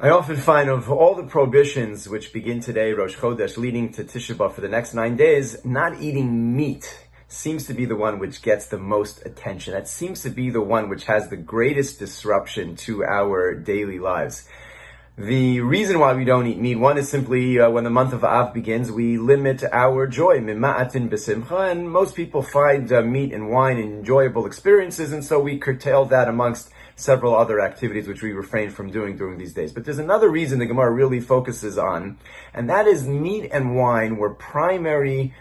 I often find of all the prohibitions which begin today, Rosh Chodesh, leading to Tisha B'Av for the next 9 days, not eating meat seems to be the one which gets the most attention. That seems to be the one which has the greatest disruption to our daily lives. The reason why we don't eat meat, one is simply when the month of Av begins, we limit our joy, mima'atin b'simcha, and most people find meat and wine enjoyable experiences, and so we curtail that amongst several other activities which we refrain from doing during these days. But there's another reason the Gemara really focuses on, and that is meat and wine were primary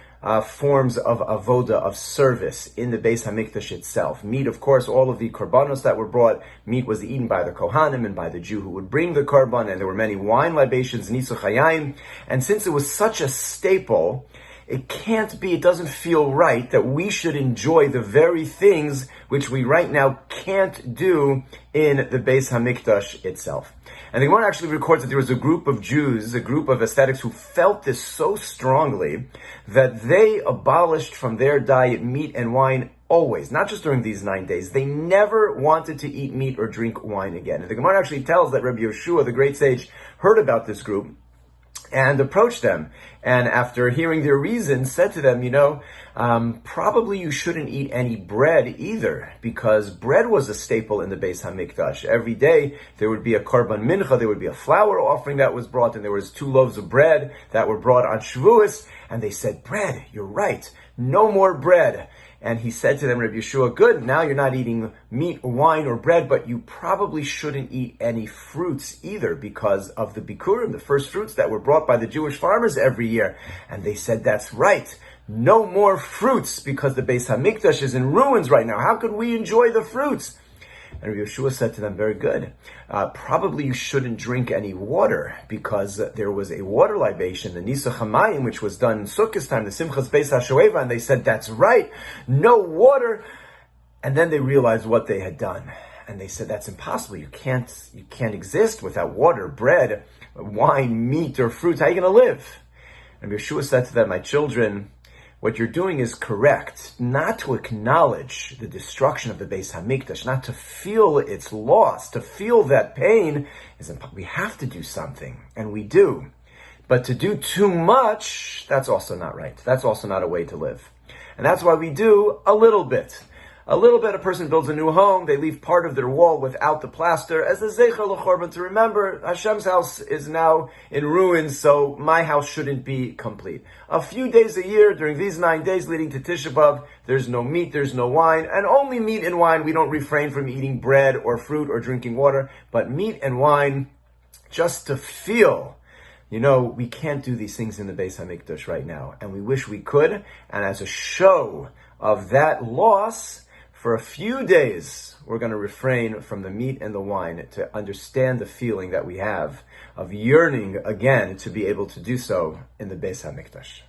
forms of avoda, of service in the Beis Hamikdash itself. Meat, of course, all of the korbanos that were brought, meat was eaten by the Kohanim and by the Jew who would bring the korban, and there were many wine libations, nisuch hayayim, and since it was such a staple, it doesn't feel right that we should enjoy the very things which we right now can't do in the Beis Hamikdash itself. And the Gemara actually records that there was a group of Jews, a group of ascetics who felt this so strongly that they abolished from their diet meat and wine always, not just during these 9 days. They never wanted to eat meat or drink wine again. And the Gemara actually tells that Rabbi Yeshua, the great sage, heard about this group and approached them, and after hearing their reasons, said to them, probably you shouldn't eat any bread either, because bread was a staple in the Beis Hamikdash. Every day there would be a korban mincha, there would be a flour offering that was brought, and there was 2 loaves of bread that were brought on Shavuos, and they said, bread, you're right, no more bread. And he said to them, Rabbi Yeshua, good, now you're not eating meat, wine, or bread, but you probably shouldn't eat any fruits either because of the bikurim, the first fruits that were brought by the Jewish farmers every year. And they said, that's right, no more fruits because the Beis Hamikdash is in ruins right now. How could we enjoy the fruits? And Rabbi Yeshua said to them, very good. Probably you shouldn't drink any water because there was a water libation, the Nisuch HaMayim, which was done in Sukkot time, the Simchas Beis HaShoeva, and they said, that's right, no water. And then they realized what they had done. And they said, that's impossible. You can't exist without water, bread, wine, meat, or fruits. How are you going to live? And Yeshua said to them, my children, what you're doing is correct, not to acknowledge the destruction of the Beis Hamikdash, not to feel its loss, to feel that pain. We have to do something, and we do. But to do too much, that's also not right. That's also not a way to live. And that's why we do a little bit. A little bit, a person builds a new home, they leave part of their wall without the plaster as a zecher l'chorban, to remember Hashem's house is now in ruins, so my house shouldn't be complete. A few days a year, during these 9 days leading to Tisha B'Av, there's no meat, there's no wine, and only meat and wine. We don't refrain from eating bread or fruit or drinking water, but meat and wine, just to feel. We can't do these things in the Beis Hamikdash right now, and we wish we could, and as a show of that loss, for a few days, we're going to refrain from the meat and the wine to understand the feeling that we have of yearning again to be able to do so in the Beis HaMikdash.